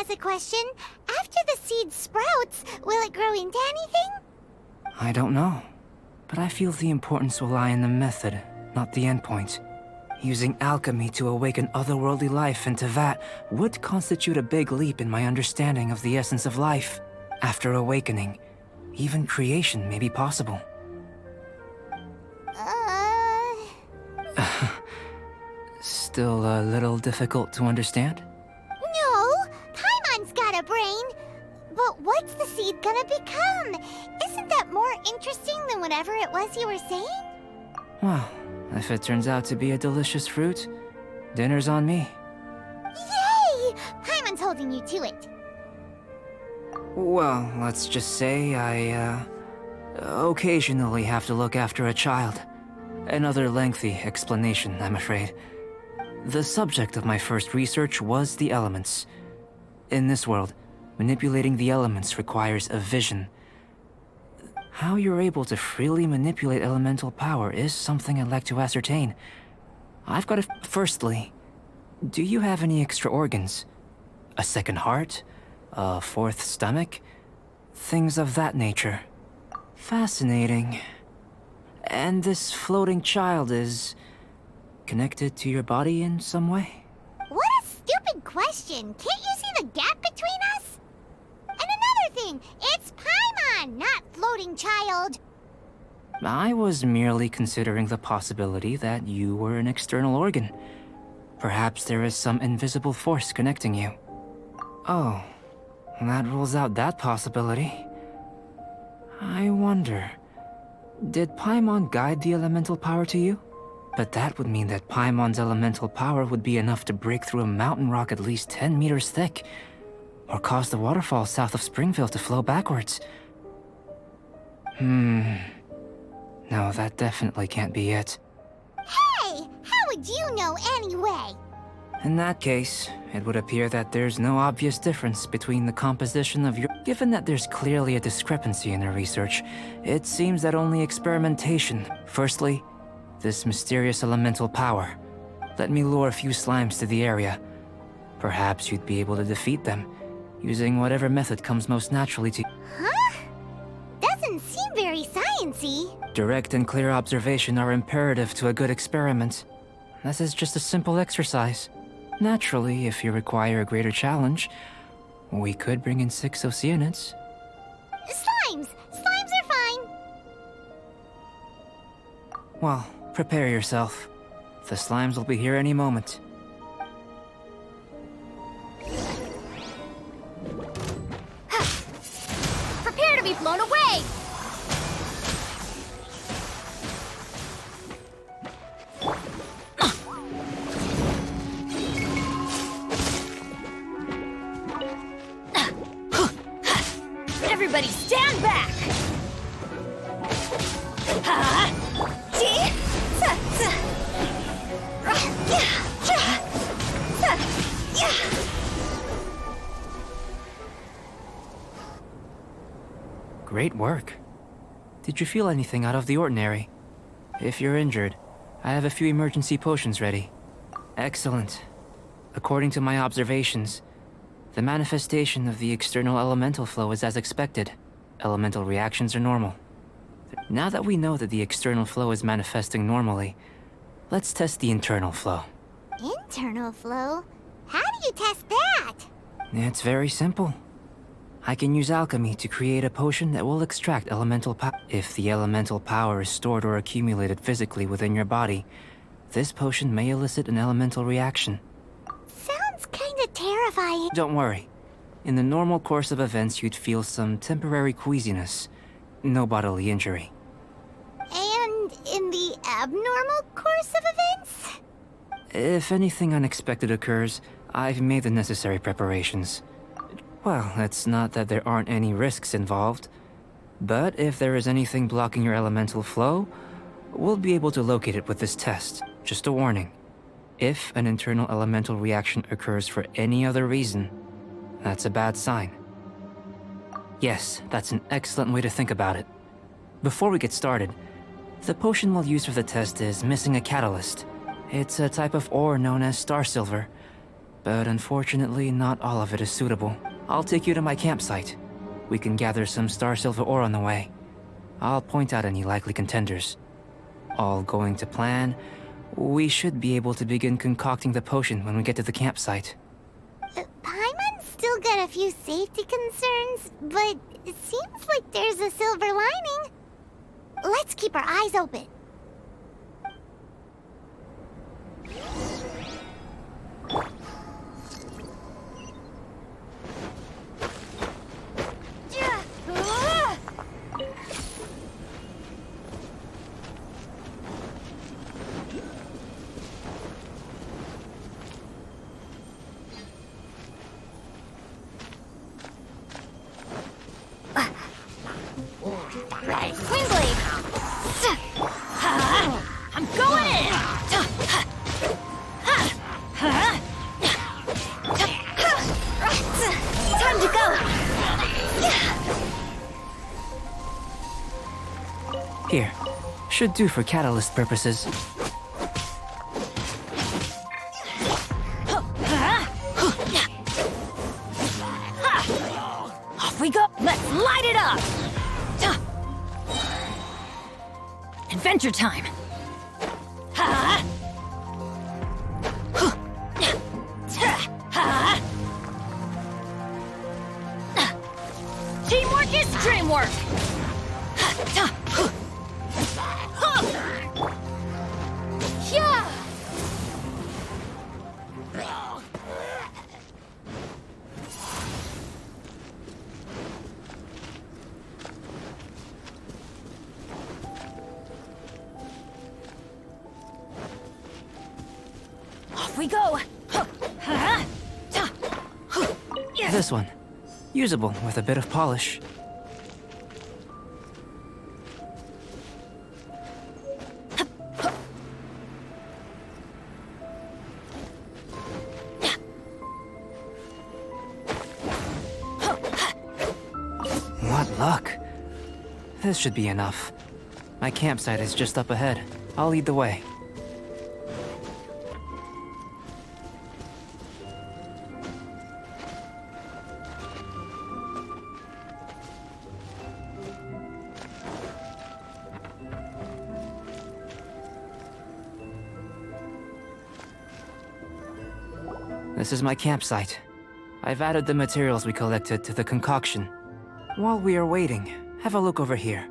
has a question. After the seed sprouts, will it grow into anything? I don't know, but I feel the importance will lie in the method, not the endpoint. Using alchemy to awaken otherworldly life into that would constitute a big leap in my understanding of the essence of life. After awakening, even creation may be possible. Still a little difficult to understand? No, Paimon's got a brain. But what's the seed gonna become? Isn't that more interesting than whatever it was you were saying? Well, if it turns out to be a delicious fruit, dinner's on me. Yay! Paimon's holding you to it. Well, let's just say I, occasionally have to look after a child. Another lengthy explanation, I'm afraid. The subject of my first research was the elements. In this world, manipulating the elements requires a vision. How you're able to freely manipulate elemental power is something I'd like to ascertain. I've got to... Firstly, do you have any extra organs? A second heart? A fourth stomach? Things of that nature. Fascinating. And this floating child is... connected to your body in some way? What a stupid question! Can't you see the gap between us? And another thing, it's Paimon, not floating child. I was merely considering the possibility that you were an external organ. Perhaps there is some invisible force connecting you. Oh, that rules out that possibility. I wonder, did Paimon guide the elemental power to you? But that would mean that Paimon's elemental power would be enough to break through a mountain rock at least 10 meters thick, or cause the waterfall south of Springville to flow backwards. No, that definitely can't be it. Hey! How would you know anyway? In that case, it would appear that there's no obvious difference between the composition of your... Given that there's clearly a discrepancy in the research, it seems that only experimentation... Firstly, this mysterious elemental power. Let me lure a few slimes to the area. Perhaps you'd be able to defeat them, using whatever method comes most naturally to... Huh? Doesn't seem very sciencey. Direct and clear observation are imperative to a good experiment. This is just a simple exercise. Naturally, if you require a greater challenge, we could bring in 6 Oceanids. Slimes! Slimes are fine! Well, prepare yourself. The slimes will be here any moment. Prepare to be blown away! Everybody stand back! Great work. Did you feel anything out of the ordinary? If you're injured, I have a few emergency potions ready. Excellent. According to my observations, the manifestation of the external elemental flow is as expected. Elemental reactions are normal. Now that we know that the external flow is manifesting normally, let's test the internal flow. Internal flow? How do you test that? It's very simple. I can use alchemy to create a potion that will extract elemental power. If the elemental power is stored or accumulated physically within your body, this potion may elicit an elemental reaction. Sounds kinda terrifying. Don't worry. In the normal course of events, you'd feel some temporary queasiness. No bodily injury. And in the abnormal course of events? If anything unexpected occurs, I've made the necessary preparations. Well, it's not that there aren't any risks involved. But if there is anything blocking your elemental flow, we'll be able to locate it with this test. Just a warning. If an internal elemental reaction occurs for any other reason, that's a bad sign. Yes, that's an excellent way to think about it. Before we get started, the potion we'll use for the test is missing a catalyst. It's a type of ore known as star silver. but unfortunately, not all of it is suitable. I'll take you to my campsite. We can gather some star silver ore on the way. I'll point out any likely contenders. All going to plan, we should be able to begin concocting the potion when we get to the campsite. Paimon's still got a few safety concerns, but it seems like there's a silver lining. Let's keep our eyes open. I'm going in! Time to go! Here. Should do for catalyst purposes. Off we go! Let's light it up! Adventure time! Teamwork is dreamwork! Yeah! Off we go! This one. Usable with a bit of polish. What luck. This should be enough. My campsite is just up ahead. I'll lead the way. This is my campsite. I've added the materials we collected to the concoction. While we are waiting, have a look over here.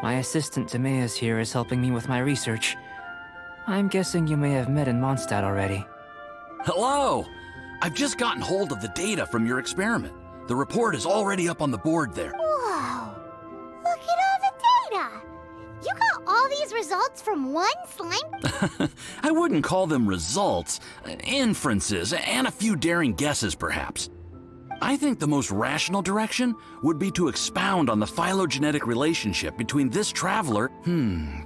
My assistant Timaeus here is helping me with my research. I'm guessing you may have met in Mondstadt already. Hello! I've just gotten hold of the data from your experiment. The report is already up on the board there. Whoa! Look at all the data! You got all these results from one slime? I wouldn't call them results, inferences, and a few daring guesses perhaps. I think the most rational direction would be to expound on the phylogenetic relationship between this traveler.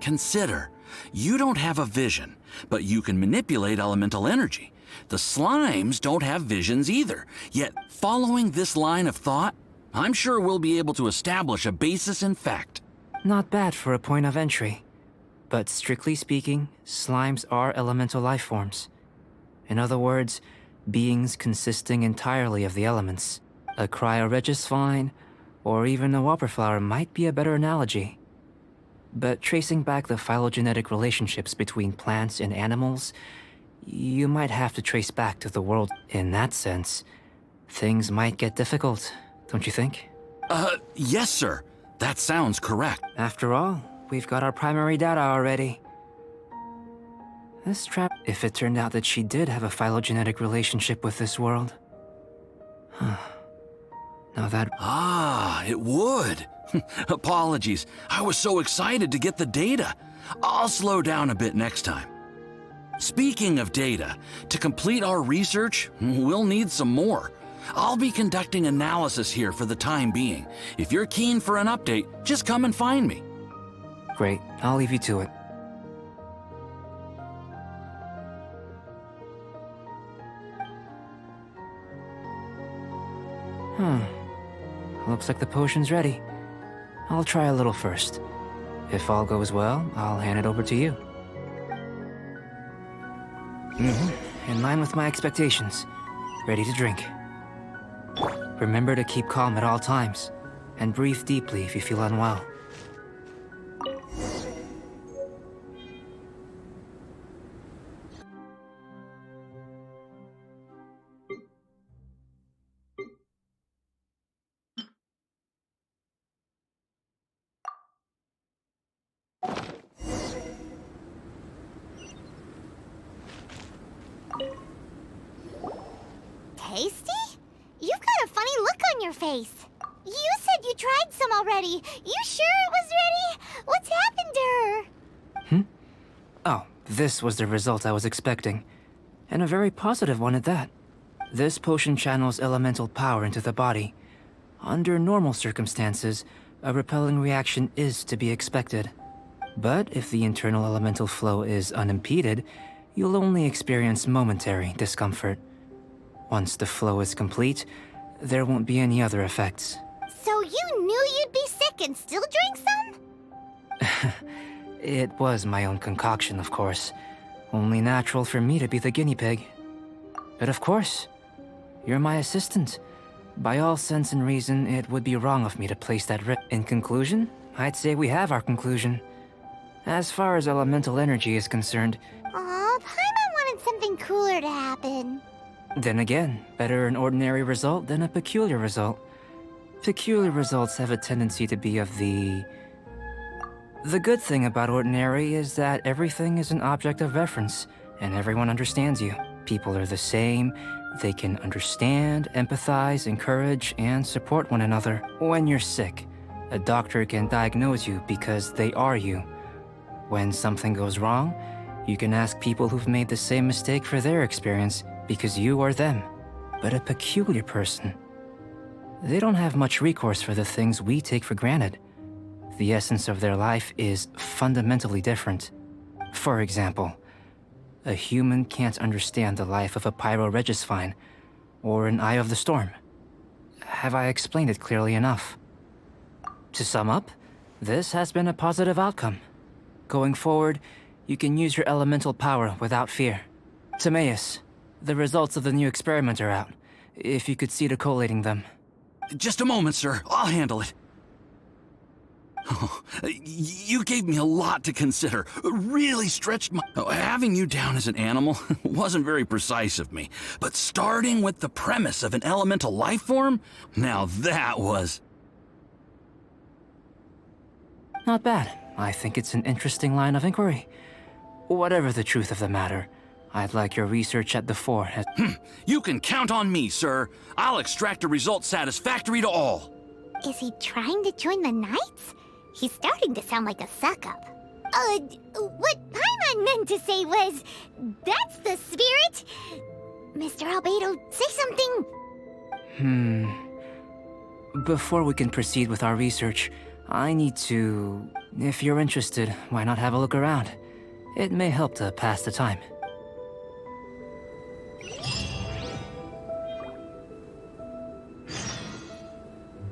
Consider. You don't have a vision, but you can manipulate elemental energy. The slimes don't have visions either, yet following this line of thought, I'm sure we'll be able to establish a basis in fact. Not bad for a point of entry. But strictly speaking, slimes are elemental life forms. In other words, beings consisting entirely of the elements. A cryoregisvine, or even a whopperflower might be a better analogy. But tracing back the phylogenetic relationships between plants and animals, you might have to trace back to the world. In that sense, things might get difficult, don't you think? Yes, sir. That sounds correct. After all, we've got our primary data already. This trap, if it turned out that she did have a phylogenetic relationship with this world. Now that... Ah, it would. Apologies. I was so excited to get the data. I'll slow down a bit next time. Speaking of data, to complete our research, we'll need some more. I'll be conducting analysis here for the time being. If you're keen for an update, just come and find me. Great, I'll leave you to it. Looks like the potion's ready. I'll try a little first. If all goes well, I'll hand it over to you. In line with my expectations. Ready to drink. Remember to keep calm at all times, and breathe deeply if you feel unwell. Tasty? You've got a funny look on your face. You said you tried some already. You sure it was ready? What's happened to her? Oh, this was the result I was expecting. And a very positive one at that. This potion channels elemental power into the body. Under normal circumstances, a repelling reaction is to be expected. But if the internal elemental flow is unimpeded, you'll only experience momentary discomfort. Once the flow is complete, there won't be any other effects. So you knew you'd be sick and still drank some? It was my own concoction, of course. Only natural for me to be the guinea pig. But of course, you're my assistant. By all sense and reason, it would be wrong of me to place that In conclusion, I'd say we have our conclusion. As far as elemental energy is concerned... Aw, Paimon wanted something cooler to happen. Then again, better an ordinary result than a peculiar result. Peculiar results have a tendency to be of the... The good thing about ordinary is that everything is an object of reference, and everyone understands you. People are the same, they can understand, empathize, encourage, and support one another. When you're sick, a doctor can diagnose you because they are you. When something goes wrong, you can ask people who've made the same mistake for their experience because you are them. But a peculiar person, they don't have much recourse for the things we take for granted. The essence of their life is fundamentally different. For example, a human can't understand the life of a pyroregisvine or an eye of the storm. Have I explained it clearly enough? To sum up, this has been a positive outcome. Going forward, you can use your elemental power without fear. Timaeus, the results of the new experiment are out. If you could see to collating them. Just a moment, sir. I'll handle it. Oh, you gave me a lot to consider. Really stretched my... Having you down as an animal wasn't very precise of me. But starting with the premise of an elemental life form? Now that was... Not bad. I think it's an interesting line of inquiry. Whatever the truth of the matter, I'd like your research at the fore. You can count on me, sir. I'll extract a result satisfactory to all. Is he trying to join the Knights? He's starting to sound like a suck-up. What Paimon meant to say was, that's the spirit. Mr. Albedo, say something. Before we can proceed with our research, I need to... If you're interested, why not have a look around? It may help to pass the time.